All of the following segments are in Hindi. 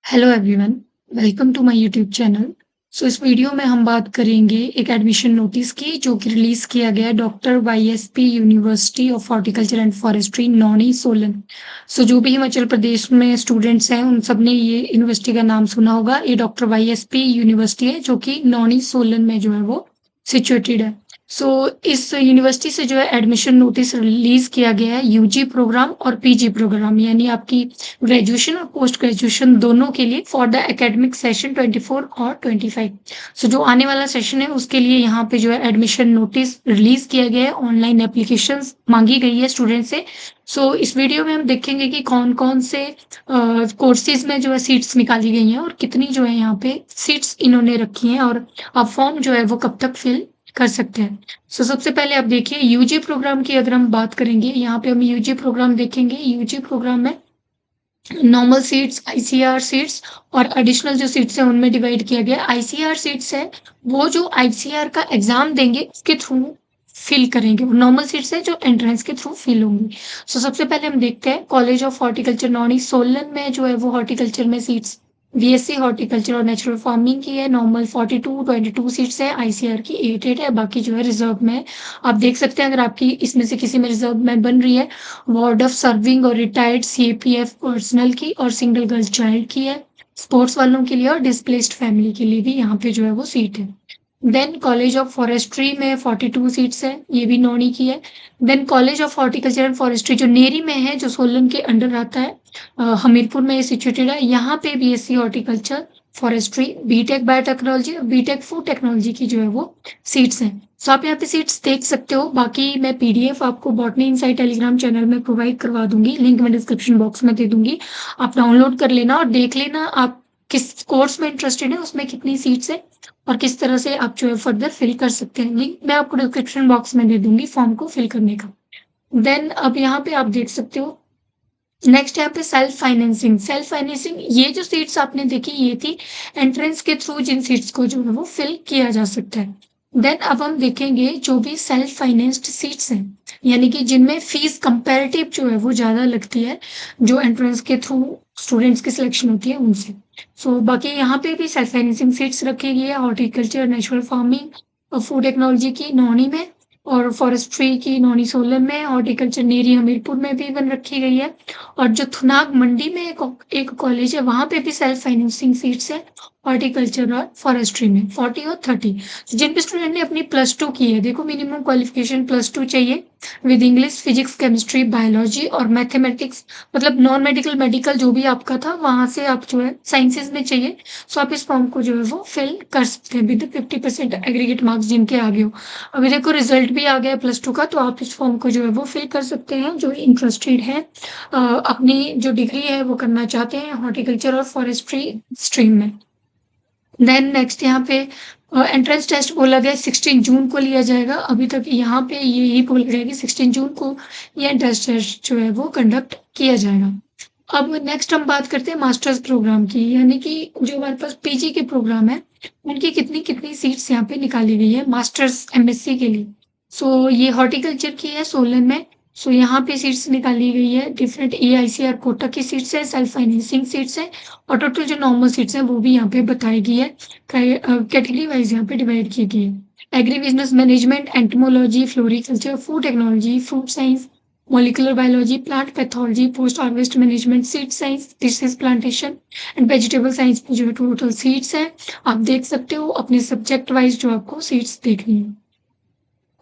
Hello everyone, welcome to my YouTube channel. इस वीडियो में हम बात करेंगे एक एडमिशन नोटिस की जो कि रिलीज़ किया गया है doctor YSP university of horticulture and forestry Nauni Solan. जो भी हिमाचल प्रदेश में स्टूडेंट्स हैं उन सब ने ये यूनिवर्सिटी का नाम सुना होगा। ये डॉक्टर वाईएसपी यूनिवर्सिटी है जो कि नौणी सोलन में जो है वो सिचुएटेड है। सो इस यूनिवर्सिटी से जो है एडमिशन नोटिस रिलीज़ किया गया है यूजी प्रोग्राम और पीजी प्रोग्राम यानी आपकी ग्रेजुएशन और पोस्ट ग्रेजुएशन दोनों के लिए फॉर द एकेडमिक सेशन 24 और 25। जो आने वाला सेशन है उसके लिए यहाँ पे जो है एडमिशन नोटिस रिलीज किया गया है। ऑनलाइन एप्लीकेशंस मांगी गई है स्टूडेंट से। इस वीडियो में हम देखेंगे कि कौन कौन से कोर्सेज में जो है सीट्स निकाली गई हैं और कितनी जो है यहाँ पे सीट्स इन्होंने रखी हैं और आप फॉर्म जो है वो कब तक फिल कर सकते हैं। सबसे पहले आप देखिए यूजी प्रोग्राम की अगर हम बात करेंगे, यहाँ पे हम यूजी प्रोग्राम देखेंगे। यूजी प्रोग्राम में नॉर्मल सीट्स, आईसीआर सीट्स और एडिशनल जो सीट्स हैं उनमें डिवाइड किया गया। आईसीआर सीट्स है वो जो आईसीआर का एग्जाम देंगे उसके थ्रू फिल करेंगे। नॉर्मल सीट्स है जो एंट्रेंस के थ्रू फिल होंगी। सबसे पहले हम देखते हैं college of horticulture Nauni Solan में जो है वो हॉर्टिकल्चर में सीट्स बीएससी हॉर्टिकल्चर और नेचुरल फार्मिंग की है। नॉर्मल 22 सीट्स है, आईसीआर की 8 है, बाकी जो है रिजर्व में है। आप देख सकते हैं अगर आपकी इसमें से किसी में रिजर्व में बन रही है, वार्ड ऑफ सर्विंग और रिटायर्ड सीपीएफ पर्सनल की और सिंगल गर्ल चाइल्ड की है। स्पोर्ट्स वालों के लिए और डिस्प्लेस्ड फैमिली के लिए भी यहाँ पे जो है वो सीट है। देन कॉलेज ऑफ फॉरेस्ट्री में 42 सीट्स है, ये भी नौणी की है। Then college of horticulture and forestry जो नेरी में है, जो सोलन के अंडर आता है, हमीरपुर में ये सिचुएटेड है। यहाँ पे BSc horticulture forestry, BTech biotechnology और बीटेक फूड टेक्नोलॉजी की जो है वो सीट्स हैं। आप यहाँ पे सीट्स देख सकते हो। बाकी मैं पीडीएफ आपको बॉटनी इनसाइट टेलीग्राम चैनल में प्रोवाइड करवा दूंगी, लिंक मैं डिस्क्रिप्शन बॉक्स में दे दूंगी। आप डाउनलोड कर लेना और देख लेना आप किस कोर्स में इंटरेस्टेड है, उसमें कितनी सीट्स है और किस तरह से आप जो है फर्दर फिल कर सकते हैं। लिंक मैं आपको डिस्क्रिप्शन बॉक्स में दे दूंगी फॉर्म को फिल करने का। देन अब यहाँ पे आप देख सकते हो नेक्स्ट यहाँ पे सेल्फ फाइनेंसिंग। सेल्फ फाइनेंसिंग ये जो सीट्स आपने देखी ये थी एंट्रेंस के थ्रू जिन सीट्स को जो है वो फिल किया जा सकता है। देन अब हम देखेंगे जो भी सेल्फ फाइनेंस्ड सीट्स हैं, यानी कि जिनमें फीस कंपैरेटिव जो है वो ज्यादा लगती है, जो एंट्रेंस के थ्रू स्टूडेंट्स की सिलेक्शन होती है उनसे। बाकी यहाँ पे भी सेल्फ फाइनेंसिंग सीट्स रखी गई है हॉर्टिकल्चर, नेचुरल फार्मिंग और फूड टेक्नोलॉजी की नौणी में और फॉरेस्ट्री की नौणी सोलन में, हॉर्टिकल्चर नेरी हमीरपुर में भी बन रखी गई है। और जो थुनाग मंडी में एक कॉलेज है वहां पे भी सेल्फ फाइनेंसिंग सीट्स है हॉर्टिकल्चर और फॉरेस्ट्री में 40 और 30। जिन भी स्टूडेंट ने अपनी +2 की है, देखो मिनिमम क्वालिफिकेशन +2 चाहिए with English, physics, chemistry, biology और मैथमेटिक्स, मतलब नॉन मेडिकल मेडिकल जो भी आपका था वहां से आप जो है साइंसेज में चाहिए। आप इस फॉर्म को जो है वो फिल कर सकते हैं विद 50% एग्रीगेट मार्क्स जिनके आगे हो। अभी देखो रिजल्ट भी आ गया +2 का, तो आप इस फॉर्म को जो है वो फिल कर सकते हैं जो इंटरेस्टेड है, अपनी जो डिग्री है वो करना चाहते हैं हॉर्टिकल्चर और फॉरेस्ट्री स्ट्रीम में। देन नेक्स्ट यहाँ पे एंट्रेंस टेस्ट बोला गया 16 जून को लिया जाएगा। अभी तक यहाँ पे यही बोला गया कि 16 जून को ये एंट्रेंस टेस्ट जो है वो कंडक्ट किया जाएगा। अब नेक्स्ट हम बात करते हैं मास्टर्स प्रोग्राम की, यानी कि जो हमारे पास पीजी के प्रोग्राम है उनकी कितनी कितनी सीट्स यहाँ पे निकाली गई है मास्टर्स एमएससी के लिए। ये हॉर्टिकल्चर की है सोलन में। यहाँ पे सीट्स निकाली गई है डिफरेंट एआईसीआर कोटा की सीट्स है, सेल्फ फाइनेंसिंग सीट्स है और टोटल जो नॉर्मल सीट्स है वो भी यहाँ पे बताई गई है, कैटेगरी वाइज यहाँ पे डिवाइड की गई है। Agri business management, entomology, floriculture, food technology, fruit science, molecular biology, plant pathology, post harvest management, seed science, disease plantation and vegetable science में जो है टोटल सीट्स है। आप देख सकते हो अपने सब्जेक्ट वाइज जो आपको सीट्स देखनी है।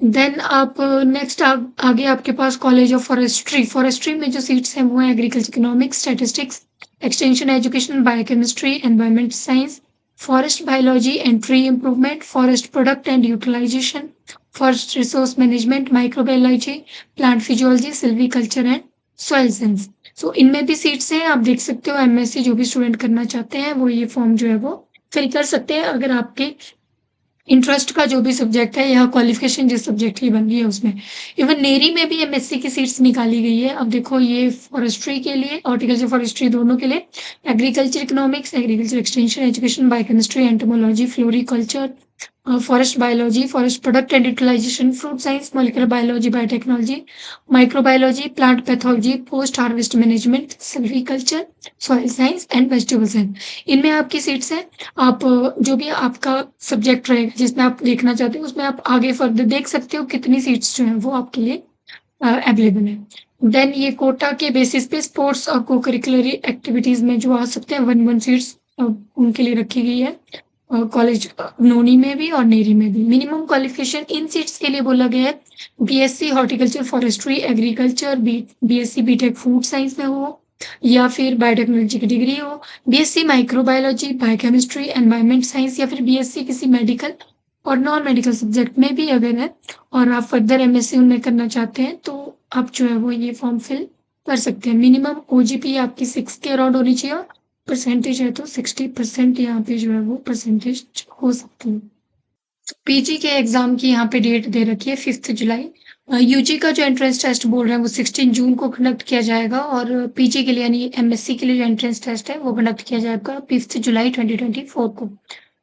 देन आप नेक्स्ट आगे आपके पास कॉलेज ऑफ फॉरेस्ट्री। फॉरेस्ट्री में जो सीट्स हैं वो है agriculture economics, statistics, extension education, biochemistry, environment science, forest biology and tree improvement, forest product and utilisation, forest resource management, microbiology, plant physiology, silviculture and soil science. इनमें भी सीट्स हैं, आप देख सकते हो। एमएससी जो भी स्टूडेंट करना चाहते हैं वो ये फॉर्म जो है वो फिल कर सकते हैं अगर आपके इंटरेस्ट का जो भी सब्जेक्ट है या क्वालिफिकेशन जिस सब्जेक्ट की बन रही है उसमें। इवन नेरी में भी एमएससी की सीट्स निकाली गई है। अब देखो ये फॉरेस्ट्री के लिए, हॉर्टिकल्चर फॉरेस्ट्री दोनों के लिए, agriculture economics, agriculture extension education, biochemistry, entomology, floriculture, forest biology, forest product and utilisation, fruit science, molecular biology, biotechnology, microbiology, plant pathology, post harvest management, silviculture, soil science and vegetable science. इनमें आपकी सीट्स हैं। आप जो भी आपका सब्जेक्ट रहेगा जिसमें आप देखना चाहते हो उसमें आप आगे फर्दर देख सकते हो कितनी सीट्स जो हैं वो आपके लिए अवेलेबल है। देन ये कोटा के बेसिस पे स्पोर्ट्स और को करिकुलर एक्टिविटीज में जो आ सकते हैं 1 सीट्स उनके लिए रखी गई है। कॉलेज नोनी में भी और नेरी में भी। मिनिमम क्वालिफिकेशन इन सीट्स के लिए बोला गया है BSc horticulture, forestry, agriculture, BSc BTech food science में हो या फिर बायोटेक्नोलॉजी की डिग्री हो, BSc microbiology, biochemistry, environment science या फिर बीएससी किसी मेडिकल और नॉन मेडिकल सब्जेक्ट में भी अगर है और आप फर्दर एमएससी उनमें करना चाहते हैं तो आप जो है वो ये फॉर्म फिल कर सकते हैं। मिनिमम ओजीपी आपकी 6 के अराउंड होनी चाहिए। परसेंटेज है तो 60% यहाँ पे जो है वो परसेंटेज हो सकती है। पीजी के एग्जाम की यहाँ पे डेट दे रखी है 5 जुलाई। यूजी का जो एंट्रेंस टेस्ट बोल रहे हैं वो 16 जून को कंडक्ट किया जाएगा और पीजी के लिए यानी एमएससी के लिए जो एंट्रेंस टेस्ट है वो कंडक्ट किया जाएगा 5 जुलाई 2024 को।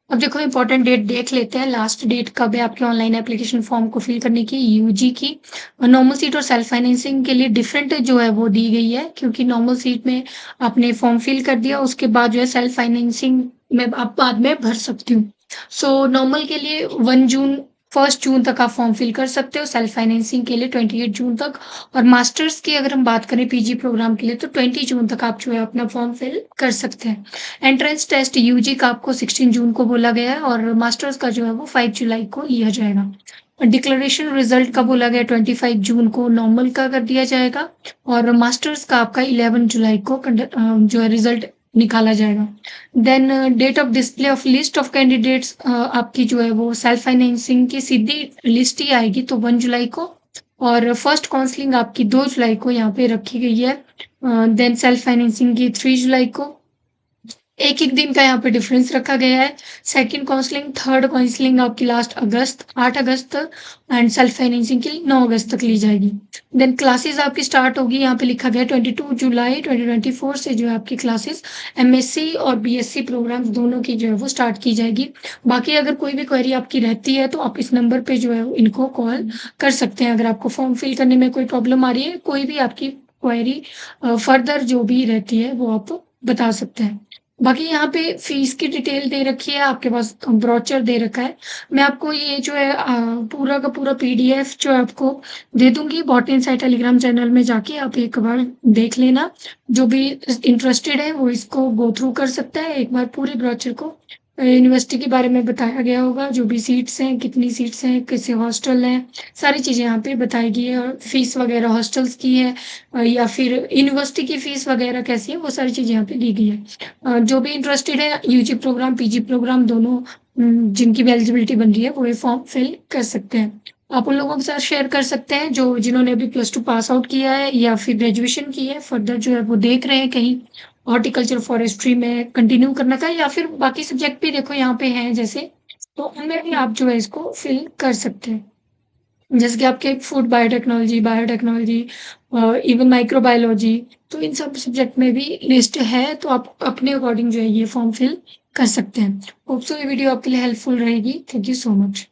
अब देखो इंपॉर्टेंट डेट देख लेते हैं। लास्ट डेट कब है आपके ऑनलाइन एप्लीकेशन फॉर्म को फिल करने की यूजी की। नॉर्मल सीट और सेल्फ फाइनेंसिंग के लिए डिफरेंट जो है वो दी गई है क्योंकि नॉर्मल सीट में आपने फॉर्म फिल कर दिया उसके बाद जो है सेल्फ फाइनेंसिंग में आप बाद में भर सकती हूँ। सो नॉर्मल के लिए 1 जून तक आप फॉर्म फिल कर सकते हो, सेल्फ फाइनेंसिंग के लिए 28 जून तक और मास्टर्स की अगर हम बात करें पीजी प्रोग्राम के लिए तो 20 जून तक आप जो है अपना फॉर्म फिल कर सकते हैं। एंट्रेंस टेस्ट यूजी का आपको 16 जून को बोला गया है और मास्टर्स का जो है वो 5 जुलाई को लिया जाएगा। डिक्लेरेशन रिजल्ट का बोला गया 25 जून को नॉर्मल का कर दिया जाएगा और मास्टर्स का आपका 11 जुलाई को जो है रिजल्ट निकाला जाएगा। Then date of display of list of candidates आपकी जो है वो सेल्फ फाइनेंसिंग की सीधी लिस्ट ही आएगी तो 1 जुलाई को और फर्स्ट काउंसलिंग आपकी 2 जुलाई को यहाँ पे रखी गई है। देन सेल्फ फाइनेंसिंग की 3 जुलाई को। एक-एक दिन का यहाँ पे डिफरेंस रखा गया है। सेकंड काउंसलिंग, थर्ड काउंसलिंग आपकी last August 8 August and self financing की 9 अगस्त तक ली जाएगी। देन क्लासेस आपकी स्टार्ट होगी यहाँ पे लिखा गया है 22 जुलाई 2024 से जो है आपकी क्लासेस एमएससी और बीएससी प्रोग्राम्स दोनों की जो है वो स्टार्ट की जाएगी। बाकी अगर कोई भी क्वेरी आपकी रहती है तो आप इस नंबर पे जो है इनको कॉल कर सकते हैं। अगर आपको फॉर्म फिल करने में कोई प्रॉब्लम आ रही है, कोई भी आपकी क्वेरी फर्दर जो भी रहती है वो आप बता सकते हैं। बाकी यहाँ पे फीस की डिटेल दे रखी है, आपके पास ब्रोचर दे रखा है। मैं आपको ये जो है पूरा का पूरा पीडीएफ जो है आपको दे दूँगी बॉट इनसाइट टेलीग्राम चैनल में जाके आप एक बार देख लेना। जो भी इंटरेस्टेड है वो इसको गो थ्रू कर सकता है। एक बार पूरे ब्रोचर को यूनिवर्सिटी के बारे में बताया गया होगा, जो भी सीट्स हैं, कितनी सीट्स हैं, कैसे हॉस्टल हैं, सारी चीज़ें यहाँ पे बताई गई है और फीस वगैरह हॉस्टल्स की है या फिर यूनिवर्सिटी की फीस वगैरह कैसी है, वो सारी चीज़ें यहाँ पे दी गई है। जो भी इंटरेस्टेड है यूजी प्रोग्राम, पीजी प्रोग्राम दोनों जिनकी भी एलिजिबिलिटी बन रही है, वो ये फॉर्म फिल कर सकते हैं। आप उन लोगों के साथ शेयर कर सकते हैं जो जिन्होंने अभी +2 पास आउट किया है या फिर ग्रेजुएशन की है, फर्दर जो है वो देख रहे हैं कहीं हॉर्टिकल्चर फॉरेस्ट्री में कंटिन्यू करना था या फिर बाकी सब्जेक्ट भी देखो यहाँ पे हैं जैसे, तो उनमें भी आप जो है इसको फिल कर सकते हैं। जैसे कि आपके food biotechnology, biotechnology even microbiology, तो इन सब सब्जेक्ट में भी लिस्ट है, तो आप अपने अकॉर्डिंग जो है ये फॉर्म फिल कर सकते हैं। होप सो ये वीडियो आपके लिए हेल्पफुल रहेगी। Thank you so much.